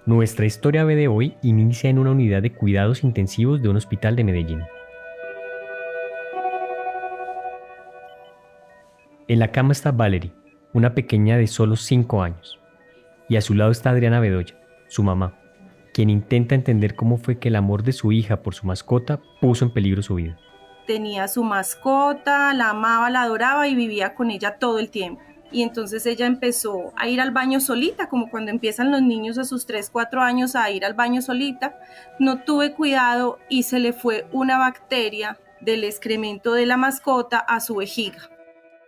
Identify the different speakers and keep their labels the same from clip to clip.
Speaker 1: Nuestra historia B de hoy inicia en una unidad de cuidados intensivos de un hospital de Medellín. En la cama está Valerie, una pequeña de solo 5 años, y a su lado está Adriana Bedoya, su mamá, quien intenta entender cómo fue que el amor de su hija por su mascota puso en peligro su vida.
Speaker 2: Tenía su mascota, la amaba, la adoraba y vivía con ella todo el tiempo. Y entonces ella empezó a ir al baño solita, como cuando empiezan los niños a sus 3, 4 años a ir al baño solita. No tuve cuidado y se le fue una bacteria del excremento de la mascota a su vejiga.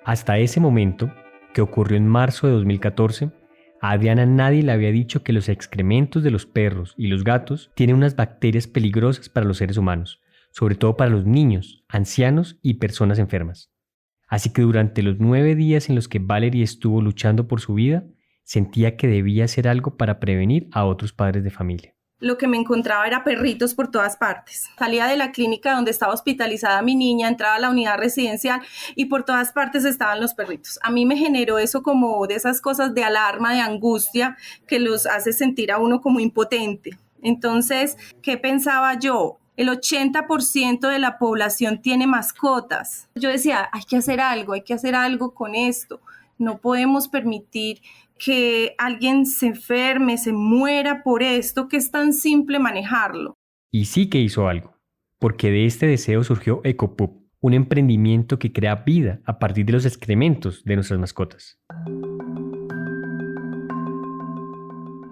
Speaker 1: Hasta ese momento, que ocurrió en marzo de 2014, a Adriana nadie le había dicho que los excrementos de los perros y los gatos tienen unas bacterias peligrosas para los seres humanos, sobre todo para los niños, ancianos y personas enfermas. Así que durante los 9 días en los que Valerie estuvo luchando por su vida, sentía que debía hacer algo para prevenir a otros padres de familia.
Speaker 2: Lo que me encontraba era perritos por todas partes. Salía de la clínica donde estaba hospitalizada mi niña, entraba a la unidad residencial y por todas partes estaban los perritos. A mí me generó eso como de esas cosas de alarma, de angustia, que los hace sentir a uno como impotente. Entonces, ¿qué pensaba yo? El 80% de la población tiene mascotas. Yo decía, hay que hacer algo con esto. No podemos permitir que alguien se enferme, se muera por esto, que es tan simple manejarlo.
Speaker 1: Y sí que hizo algo, porque de este deseo surgió EcoPup, un emprendimiento que crea vida a partir de los excrementos de nuestras mascotas.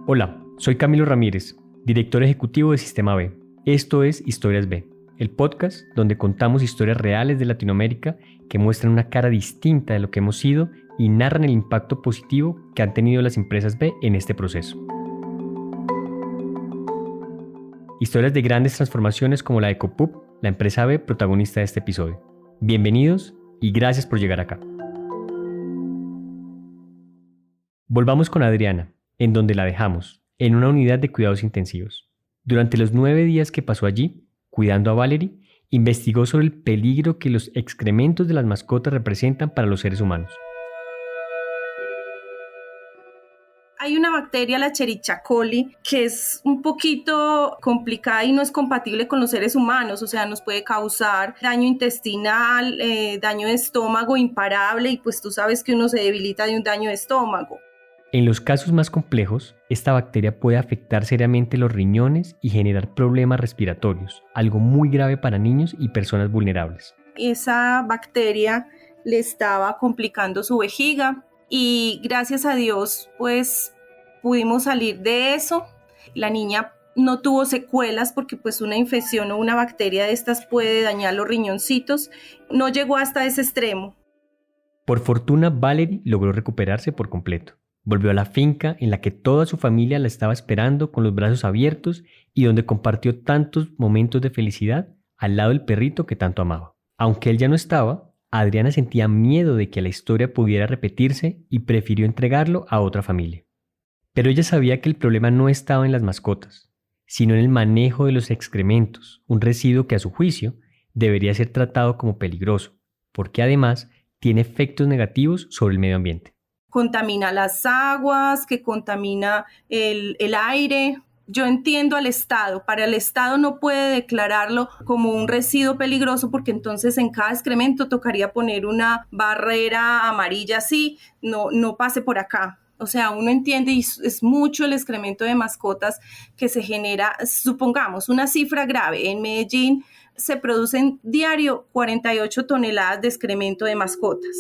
Speaker 1: Hola, soy Camilo Ramírez, director ejecutivo de Sistema B. Esto es Historias B, el podcast donde contamos historias reales de Latinoamérica que muestran una cara distinta de lo que hemos sido y narran el impacto positivo que han tenido las empresas B en este proceso. Historias de grandes transformaciones como la de EcoPup, la empresa B protagonista de este episodio. Bienvenidos y gracias por llegar acá. Volvamos con Adriana, en donde la dejamos, en una unidad de cuidados intensivos. Durante los 9 días que pasó allí, cuidando a Valerie, investigó sobre el peligro que los excrementos de las mascotas representan para los seres humanos.
Speaker 2: Hay una bacteria, la Escherichia coli, que es un poquito complicada y no es compatible con los seres humanos, o sea, nos puede causar daño intestinal, daño de estómago imparable y pues tú sabes que uno se debilita de un daño de estómago.
Speaker 1: En los casos más complejos, esta bacteria puede afectar seriamente los riñones y generar problemas respiratorios, algo muy grave para niños y personas vulnerables.
Speaker 2: Esa bacteria le estaba complicando su vejiga y gracias a Dios pues pudimos salir de eso. La niña no tuvo secuelas porque pues una infección o una bacteria de estas puede dañar los riñoncitos. No llegó hasta ese extremo.
Speaker 1: Por fortuna, Valerie logró recuperarse por completo. Volvió a la finca en la que toda su familia la estaba esperando con los brazos abiertos y donde compartió tantos momentos de felicidad al lado del perrito que tanto amaba. Aunque él ya no estaba, Adriana sentía miedo de que la historia pudiera repetirse y prefirió entregarlo a otra familia. Pero ella sabía que el problema no estaba en las mascotas, sino en el manejo de los excrementos, un residuo que a su juicio debería ser tratado como peligroso, porque además tiene efectos negativos sobre el medio ambiente.
Speaker 2: Contamina las aguas, que contamina el aire. Yo entiendo al Estado, para el Estado no puede declararlo como un residuo peligroso porque entonces en cada excremento tocaría poner una barrera amarilla así, no pase por acá. O sea, uno entiende y es mucho el excremento de mascotas que se genera, supongamos, una cifra grave. En Medellín se producen diario 48 toneladas de excremento de mascotas.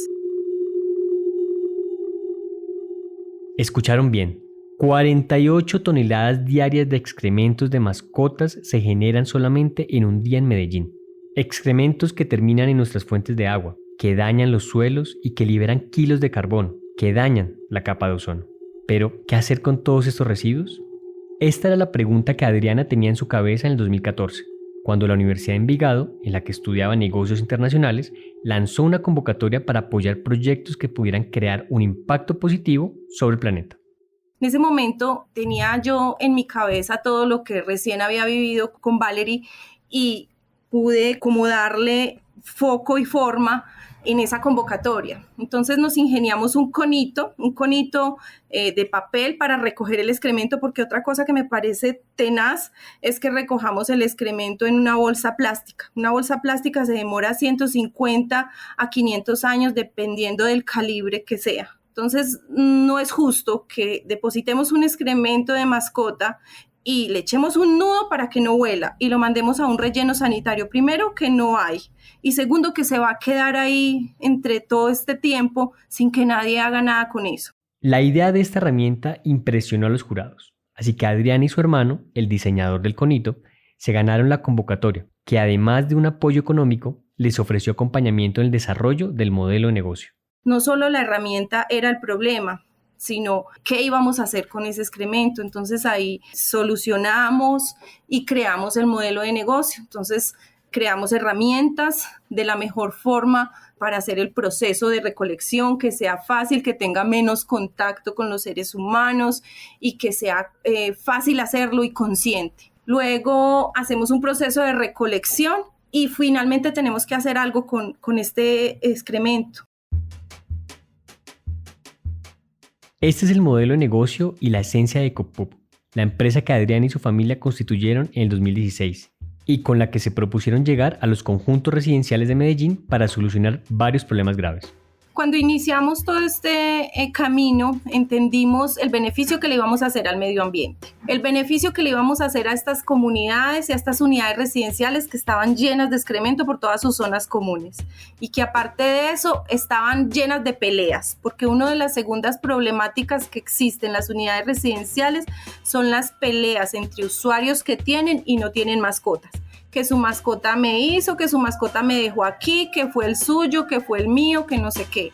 Speaker 1: Escucharon bien, 48 toneladas diarias de excrementos de mascotas se generan solamente en un día en Medellín. Excrementos que terminan en nuestras fuentes de agua, que dañan los suelos y que liberan kilos de carbón, que dañan la capa de ozono. Pero, ¿qué hacer con todos estos residuos? Esta era la pregunta que Adriana tenía en su cabeza en el 2014, cuando la Universidad de Envigado, en la que estudiaba negocios internacionales, lanzó una convocatoria para apoyar proyectos que pudieran crear un impacto positivo sobre el planeta.
Speaker 2: En ese momento tenía yo en mi cabeza todo lo que recién había vivido con Valerie y pude como darle foco y forma en esa convocatoria. Entonces nos ingeniamos un conito de papel para recoger el excremento, porque otra cosa que me parece tenaz es que recojamos el excremento en una bolsa plástica. Una bolsa plástica se demora 150 a 500 años dependiendo del calibre que sea. Entonces no es justo que depositemos un excremento de mascota y le echemos un nudo para que no huela y lo mandemos a un relleno sanitario, primero que no hay, y segundo que se va a quedar ahí entre todo este tiempo sin que nadie haga nada con eso.
Speaker 1: La idea de esta herramienta impresionó a los jurados, así que Adrián y su hermano, el diseñador del conito, se ganaron la convocatoria, que además de un apoyo económico, les ofreció acompañamiento en el desarrollo del modelo de negocio.
Speaker 2: No solo la herramienta era el problema, sino qué íbamos a hacer con ese excremento. Entonces ahí solucionamos y creamos el modelo de negocio. Entonces creamos herramientas de la mejor forma para hacer el proceso de recolección, que sea fácil, que tenga menos contacto con los seres humanos y que sea fácil hacerlo y consciente. Luego hacemos un proceso de recolección y finalmente tenemos que hacer algo con este excremento.
Speaker 1: Este es el modelo de negocio y la esencia de Ecopup, la empresa que Adrián y su familia constituyeron en el 2016 y con la que se propusieron llegar a los conjuntos residenciales de Medellín para solucionar varios problemas graves.
Speaker 2: Cuando iniciamos todo este camino, entendimos el beneficio que le íbamos a hacer al medio ambiente, el beneficio que le íbamos a hacer a estas comunidades y a estas unidades residenciales que estaban llenas de excremento por todas sus zonas comunes y que aparte de eso estaban llenas de peleas, porque una de las segundas problemáticas que existen en las unidades residenciales son las peleas entre usuarios que tienen y no tienen mascotas. Que su mascota me hizo, que su mascota me dejó aquí, que fue el suyo, que fue el mío, que no sé qué.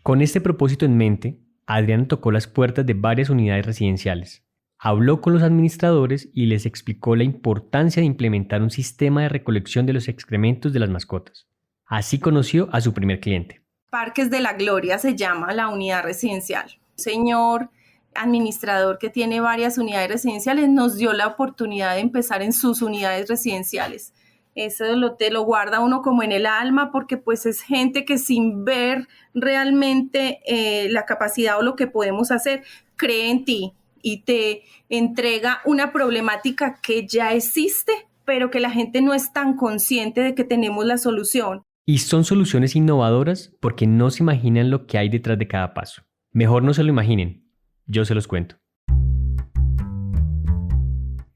Speaker 1: Con este propósito en mente, Adrián tocó las puertas de varias unidades residenciales, habló con los administradores y les explicó la importancia de implementar un sistema de recolección de los excrementos de las mascotas. Así conoció a su primer cliente.
Speaker 2: Parques de la Gloria se llama la unidad residencial. Señor administrador que tiene varias unidades residenciales nos dio la oportunidad de empezar en sus unidades residenciales. Eso te lo guarda uno como en el alma, porque pues es gente que sin ver realmente la capacidad o lo que podemos hacer, cree en ti y te entrega una problemática que ya existe, pero que la gente no es tan consciente de que tenemos la solución.
Speaker 1: Y son soluciones innovadoras porque no se imaginan lo que hay detrás de cada paso. Mejor no se lo imaginen. Yo se los cuento.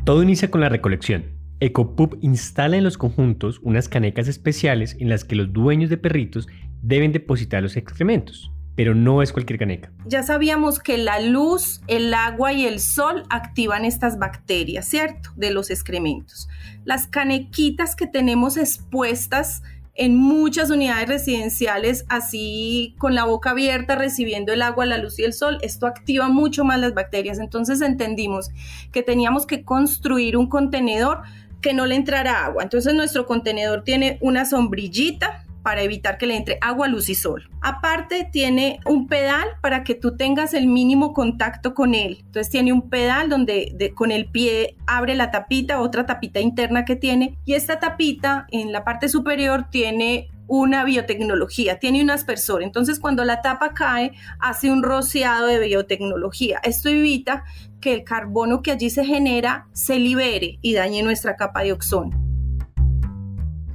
Speaker 1: Todo inicia con la recolección. Ecopup instala en los conjuntos unas canecas especiales en las que los dueños de perritos deben depositar los excrementos, pero no es cualquier caneca.
Speaker 2: Ya sabíamos que la luz, el agua y el sol activan estas bacterias, ¿cierto? De los excrementos. Las canequitas que tenemos expuestas en muchas unidades residenciales, así con la boca abierta, recibiendo el agua, la luz y el sol, esto activa mucho más las bacterias. Entonces entendimos que teníamos que construir un contenedor que no le entrara agua. Entonces nuestro contenedor tiene una sombrillita para evitar que le entre agua, luz y sol. Aparte tiene un pedal para que tú tengas el mínimo contacto con él. Entonces tiene un pedal donde con el pie abre la tapita, otra tapita interna que tiene, y esta tapita en la parte superior tiene una biotecnología, tiene un aspersor. Entonces cuando la tapa cae, hace un rociado de biotecnología. Esto evita que el carbono que allí se genera se libere y dañe nuestra capa de ozono.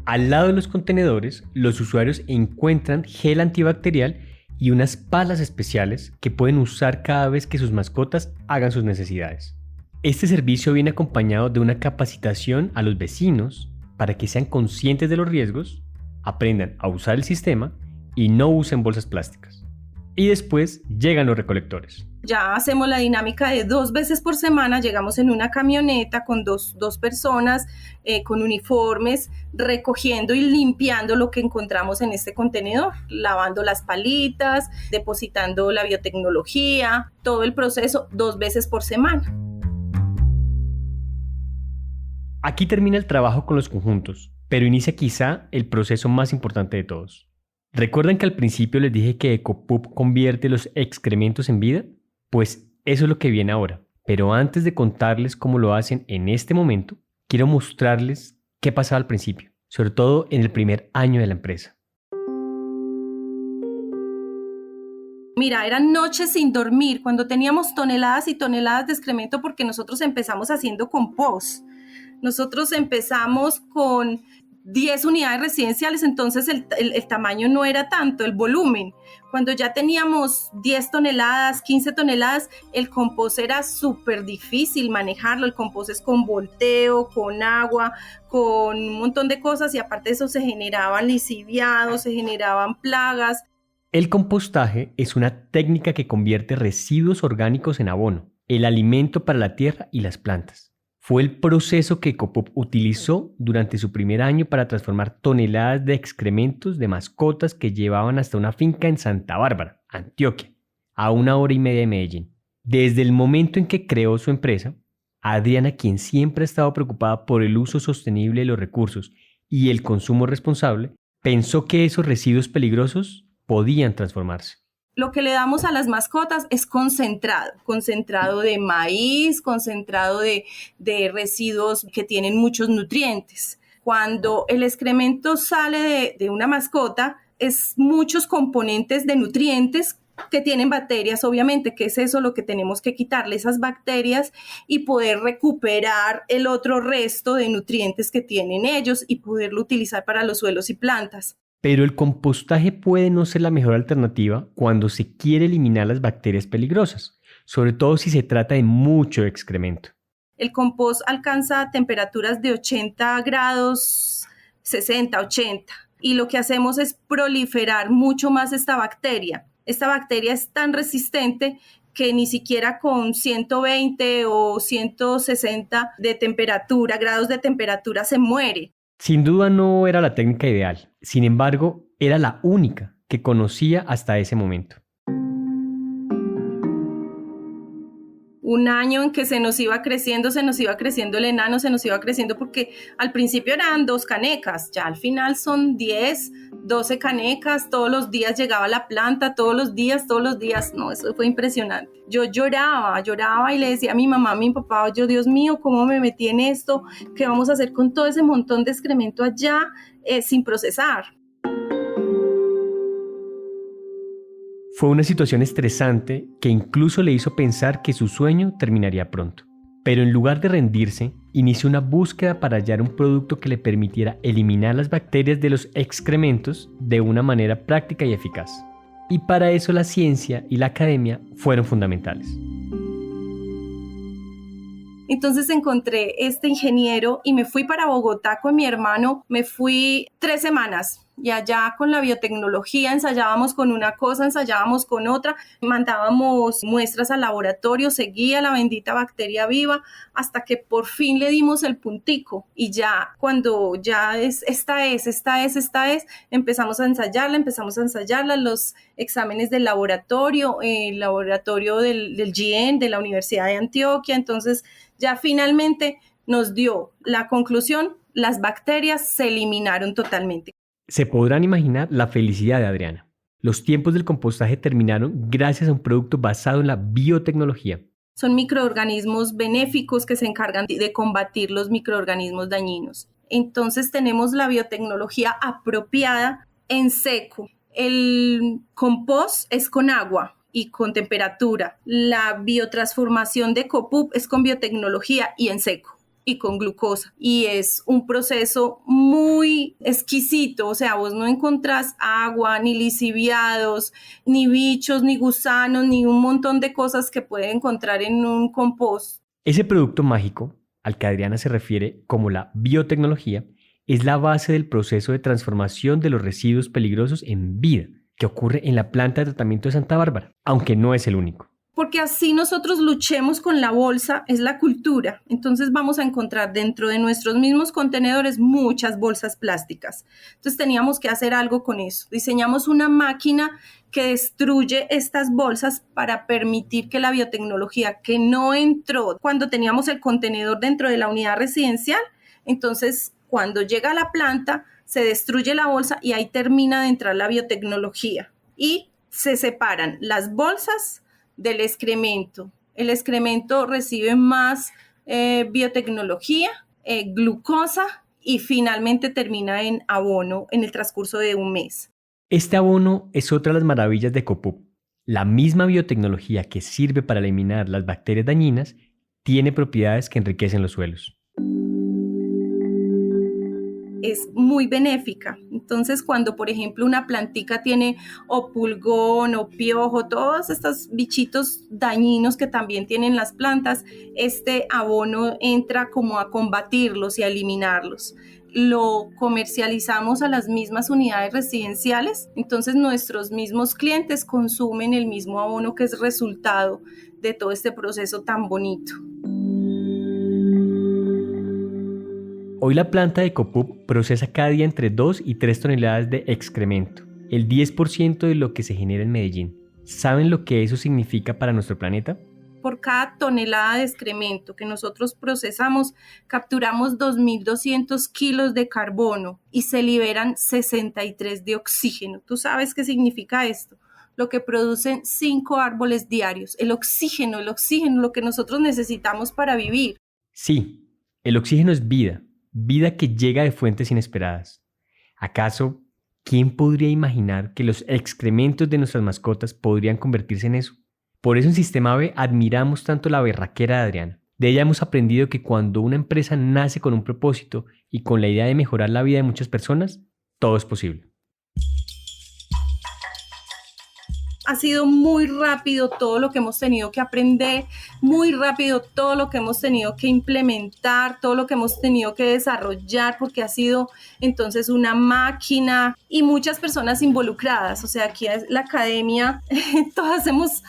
Speaker 1: Al lado de los contenedores, los usuarios encuentran gel antibacterial y unas palas especiales que pueden usar cada vez que sus mascotas hagan sus necesidades. Este servicio viene acompañado de una capacitación a los vecinos para que sean conscientes de los riesgos, aprendan a usar el sistema y no usen bolsas plásticas. Y después llegan los recolectores.
Speaker 2: Ya hacemos la dinámica de 2 veces por semana, llegamos en una camioneta con dos personas con uniformes, recogiendo y limpiando lo que encontramos en este contenedor, lavando las palitas, depositando la biotecnología, todo el proceso 2 veces por semana.
Speaker 1: Aquí termina el trabajo con los conjuntos, pero inicia quizá el proceso más importante de todos. ¿Recuerdan que al principio les dije que Ecopup convierte los excrementos en vida? Pues eso es lo que viene ahora. Pero antes de contarles cómo lo hacen en este momento, quiero mostrarles ¿Qué pasaba al principio? Sobre todo en el primer año de la empresa.
Speaker 2: Mira, eran noches sin dormir cuando teníamos toneladas y toneladas de excremento porque nosotros empezamos haciendo compost. Nosotros empezamos con 10 unidades residenciales, entonces el tamaño no era tanto, el volumen. Cuando ya teníamos 10 toneladas, 15 toneladas, el compost era súper difícil manejarlo. El compost es con volteo, con agua, con un montón de cosas y aparte de eso se generaban lixiviados, se generaban plagas.
Speaker 1: El compostaje es una técnica que convierte residuos orgánicos en abono, el alimento para la tierra y las plantas. Fue el proceso que Ecopop utilizó durante su primer año para transformar toneladas de excrementos de mascotas que llevaban hasta una finca en Santa Bárbara, Antioquia, a 1 hora y media de Medellín. Desde el momento en que creó su empresa, Adriana, quien siempre ha estado preocupada por el uso sostenible de los recursos y el consumo responsable, pensó que esos residuos peligrosos podían transformarse.
Speaker 2: Lo que le damos a las mascotas es concentrado de maíz, concentrado de residuos que tienen muchos nutrientes. Cuando el excremento sale de una mascota, es muchos componentes de nutrientes que tienen bacterias, obviamente, que es eso lo que tenemos que quitarle, esas bacterias, y poder recuperar el otro resto de nutrientes que tienen ellos y poderlo utilizar para los suelos y plantas.
Speaker 1: Pero el compostaje puede no ser la mejor alternativa cuando se quiere eliminar las bacterias peligrosas, sobre todo si se trata de mucho excremento.
Speaker 2: El compost alcanza temperaturas de 80 grados, 60, 80, y lo que hacemos es proliferar mucho más esta bacteria. Esta bacteria es tan resistente que ni siquiera con 120 o 160 de temperatura, grados de temperatura, se muere.
Speaker 1: Sin duda no era la técnica ideal, sin embargo, era la única que conocía hasta ese momento.
Speaker 2: Un año en que se nos iba creciendo el enano, se nos iba creciendo porque al principio eran 2 canecas, ya al final son 10, 12 canecas, todos los días llegaba la planta, todos los días, no, eso fue impresionante. Yo lloraba y le decía a mi mamá, a mi papá, yo, Dios mío, ¿cómo me metí en esto? ¿Qué vamos a hacer con todo ese montón de excremento allá sin procesar?
Speaker 1: Fue una situación estresante que incluso le hizo pensar que su sueño terminaría pronto. Pero en lugar de rendirse, inició una búsqueda para hallar un producto que le permitiera eliminar las bacterias de los excrementos de una manera práctica y eficaz. Y para eso la ciencia y la academia fueron fundamentales.
Speaker 2: Entonces encontré este ingeniero y me fui para Bogotá con mi hermano. Me fui 3 semanas y allá con la biotecnología ensayábamos con una cosa, ensayábamos con otra, mandábamos muestras al laboratorio, seguía la bendita bacteria viva hasta que por fin le dimos el puntico y ya cuando ya esta es, empezamos a ensayarla, los exámenes del laboratorio, el laboratorio del GN, de la Universidad de Antioquia. Entonces ya finalmente nos dio la conclusión, las bacterias se eliminaron totalmente.
Speaker 1: Se podrán imaginar la felicidad de Adriana. Los tiempos del compostaje terminaron gracias a un producto basado en la biotecnología.
Speaker 2: Son microorganismos benéficos que se encargan de combatir los microorganismos dañinos. Entonces tenemos la biotecnología apropiada en seco. El compost es con agua y con temperatura. La biotransformación de Ecopop es con biotecnología y en seco y con glucosa. Y es un proceso muy exquisito, o sea, vos no encontrás agua, ni lixiviados, ni bichos, ni gusanos, ni un montón de cosas que puede encontrar en un compost.
Speaker 1: Ese producto mágico, al que Adriana se refiere como la biotecnología, es la base del proceso de transformación de los residuos peligrosos en vida, que ocurre en la planta de tratamiento de Santa Bárbara, aunque no es el único.
Speaker 2: Porque así nosotros luchemos con la bolsa, es la cultura. Entonces vamos a encontrar dentro de nuestros mismos contenedores muchas bolsas plásticas. Entonces teníamos que hacer algo con eso. Diseñamos una máquina que destruye estas bolsas para permitir que la biotecnología que no entró cuando teníamos el contenedor dentro de la unidad residencial, entonces cuando llega a la planta se destruye la bolsa y ahí termina de entrar la biotecnología. Y se separan las bolsas del excremento. El excremento recibe más biotecnología, glucosa y finalmente termina en abono en el transcurso de un mes.
Speaker 1: Este abono es otra de las maravillas de Ecopup. La misma biotecnología que sirve para eliminar las bacterias dañinas tiene propiedades que enriquecen los suelos.
Speaker 2: Es muy benéfica. Entonces, cuando, por ejemplo, una plantica tiene o pulgón o piojo, todos estos bichitos dañinos que también tienen las plantas, este abono entra como a combatirlos y a eliminarlos. Lo comercializamos a las mismas unidades residenciales, entonces nuestros mismos clientes consumen el mismo abono que es resultado de todo este proceso tan bonito.
Speaker 1: Hoy la planta de Ecopup procesa cada día entre 2 y 3 toneladas de excremento, el 10% de lo que se genera en Medellín. ¿Saben lo que eso significa para nuestro planeta?
Speaker 2: Por cada tonelada de excremento que nosotros procesamos, capturamos 2.200 kilos de carbono y se liberan 63 de oxígeno. ¿Tú sabes qué significa esto? Lo que producen 5 árboles diarios. El oxígeno, lo que nosotros necesitamos para vivir.
Speaker 1: Sí, el oxígeno es vida, vida que llega de fuentes inesperadas. ¿Acaso quién podría imaginar que los excrementos de nuestras mascotas podrían convertirse en eso? Por eso en Sistema B admiramos tanto la berraquera de Adriana. De ella hemos aprendido que cuando una empresa nace con un propósito y con la idea de mejorar la vida de muchas personas, todo es posible.
Speaker 2: Ha sido muy rápido todo lo que hemos tenido que aprender, muy rápido todo lo que hemos tenido que implementar, todo lo que hemos tenido que desarrollar, porque ha sido entonces una máquina y muchas personas involucradas. O sea, aquí es la academia, todas hemos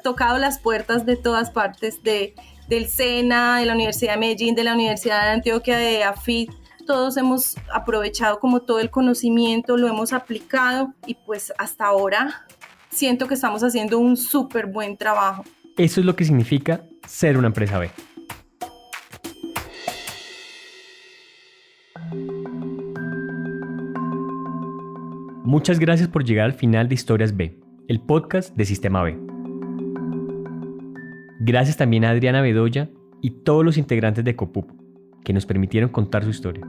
Speaker 2: tocado las puertas de todas partes, del SENA, de la Universidad de Medellín, de la Universidad de Antioquia, de AFIT. Todos hemos aprovechado como todo el conocimiento, lo hemos aplicado y pues hasta ahora siento que estamos haciendo un súper buen trabajo.
Speaker 1: Eso es lo que significa ser una empresa B. Muchas gracias por llegar al final de Historias B, el podcast de Sistema B. Gracias también a Adriana Bedoya y todos los integrantes de Ecopup, que nos permitieron contar su historia.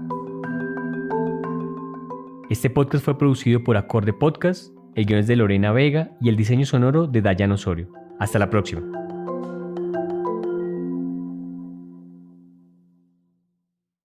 Speaker 1: Este podcast fue producido por Acorde Podcast, el guion es de Lorena Vega y el diseño sonoro de Dayan Osorio. Hasta la próxima.